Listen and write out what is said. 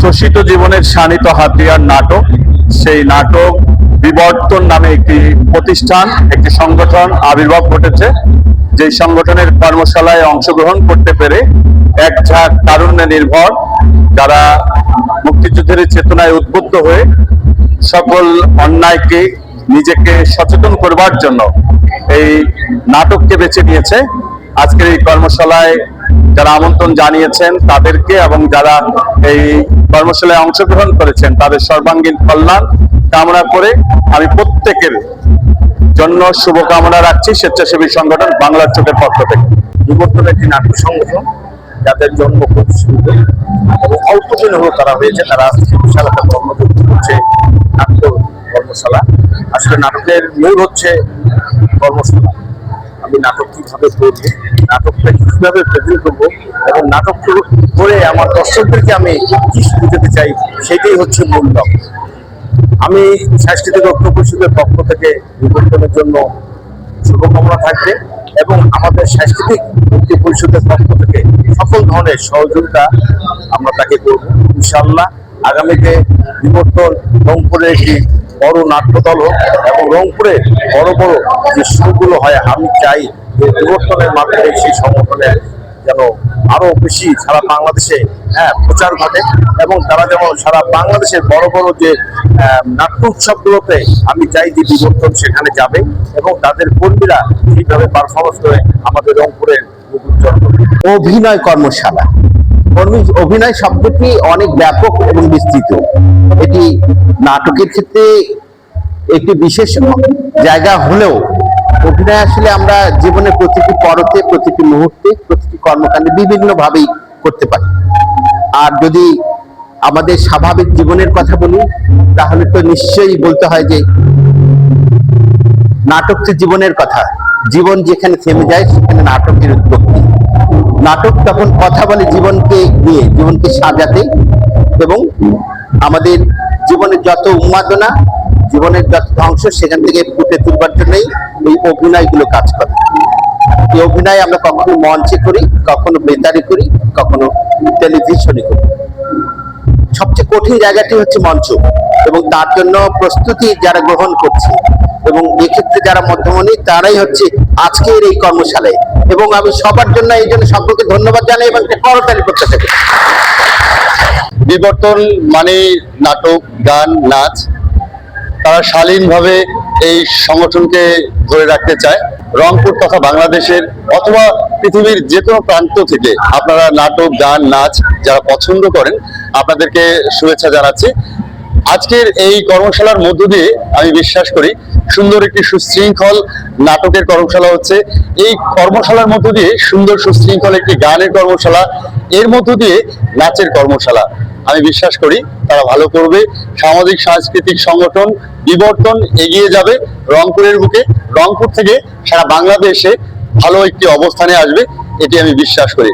শোষিত জীবনের শানিত হাতিয়ার নাটক, সেই নাটক বিবর্তন নামে একটি প্রতিষ্ঠান, একটি সংগঠন আবির্ভাব ঘটেছে। যেই সংগঠনের কর্মশালায় অংশগ্রহণ করতে পেরে এক ঝাঁক তারুণ্যে নির্ভর যারা মুক্তিযুদ্ধের চেতনায় উদ্বুদ্ধ হয়ে সকল অন্যায়কে নিজেকে সচেতন করবার জন্য এই নাটককে বেছে নিয়েছে। আজকের এই কর্মশালায় যারা আমন্ত্রণ জানিয়েছেন তাদেরকে এবং যারা এই কর্মশালায় অংশগ্রহণ করেছেন তাদের সর্বাঙ্গীন কল্যাণ কামনা করে আমি প্রত্যেকের জন্য শুভকামনা রাখছি স্বেচ্ছাসেবী সংগঠন বাংলার চোখের পক্ষ থেকে। বিবর্তন একটি নাটক সংগঠন যাদের জন্ম খুব সুন্দর এবং অল্প দিন হলো তারা হয়েছে। তারা আজকে বিশাল একটা কর্মসূচি হচ্ছে নাট্য কর্মশালা। আসলে নাটকের মূল হচ্ছে কর্মশালা। আমি নাটক কিভাবে করবো, নাটকটা কিভাবে প্রেজেন্ট করবো এবং নাটক করে আমার দর্শকদেরকে আমি কি বুঝাতে চাই সেটাই হচ্ছে মূল লক্ষ্য। আমি সাংস্কৃতিক ঐক্য পরিষদের পক্ষ থেকে বিবর্তনের জন্য শুভকামনা থাকবে এবং আমাদের সাংস্কৃতিক ঐক্য পরিষদের পক্ষ থেকে সকল ধরনের সহযোগিতা আমরা তাকে করব ইনশাআল্লাহ। আগামীতে বিবর্তন রংপুরের একটি বড় নাট্যদল হোক এবং রংপুরে বড় বড় যে শোগুলো হয় আমি চাই যে বিবর্তনের মাধ্যমে সেই সংগঠনের যেন আরো বেশি সারা বাংলাদেশে প্রচার ঘটে এবং তারা যেমন সারা বাংলাদেশের বড় বড় যে নাট্য উৎসবগুলোতে আমি চাই যে বিবর্তন সেখানে যাবে এবং তাদের কর্মীরা সেইভাবে পারফরমেন্স করে আমাদের রংপুরের অভিনয় কর্মশালা। অভিনয় শব্দটি অনেক ব্যাপক এবং বিস্তৃত। এটি নাটকের ক্ষেত্রে একটি বিশেষ জায়গা হলেও অভিনয় আসলে আমরা জীবনের প্রতিটি পরতে, প্রতিটি মুহূর্তে, প্রতিটি কর্মকাণ্ডে বিভিন্ন ভাবেই করতে পারি। আর যদি আমাদের স্বাভাবিক জীবনের কথা বলি তাহলে তো নিশ্চয়ই বলতে হয় যে নাটক তো জীবনের কথা। জীবন যেখানে থেমে যায় সেখানে নাটকের উৎপত্তি। নাটক তখন কথা বলে জীবনকে নিয়ে, জীবনকে সাজাতে এবং আমাদের জীবনের যত উন্মাদনা, জীবনের যত ধ্বংস সেখান থেকে ফুটে তুলবার জন্যই এই অভিনয়গুলো কাজ করে। এই অভিনয় আমরা কখনো মঞ্চে করি, কখনো বেতারে করি, কখনো টেলিভিশনে করি। সবচেয়ে কঠিন জায়গাটি হচ্ছে মঞ্চ এবং তার জন্য প্রস্তুতি যারা গ্রহণ করছে এবং এক্ষেত্রে যারা মধ্যমণি তারাই হচ্ছে আজকের এই কর্মশালায়। এবং আমি সবার জন্য এই জন্য সকলকে ধন্যবাদ জানাই এবং করতালি করতে থাকি। বিবর্তন মানে নাটক, গান, নাচ। তারা শালীনভাবে এই সংগঠনকে ধরে রাখতে চায়। রংপুর তথা বাংলাদেশের অথবা পৃথিবীর যে কোনো প্রান্ত থেকে আপনারা নাটক, গান, নাচ যারা পছন্দ করেন আপনাদেরকে শুভেচ্ছা জানাচ্ছি। আজকের এই কর্মশালার মধ্য দিয়ে আমি বিশ্বাস করি সুন্দর একটি সুশৃঙ্খল নাটকের কর্মশালা হচ্ছে। এই কর্মশালার মধ্য দিয়ে সুন্দর সুশৃঙ্খল একটি গানের কর্মশালা, এর মধ্য দিয়ে নাচের কর্মশালা। আমি বিশ্বাস করি তারা ভালো করবে। সামাজিক সাংস্কৃতিক সংগঠন বিবর্তন এগিয়ে যাবে রংপুরের বুকে। রংপুর থেকে সারা বাংলাদেশে ভালো একটি অবস্থানে আসবে, এটি আমি বিশ্বাস করি।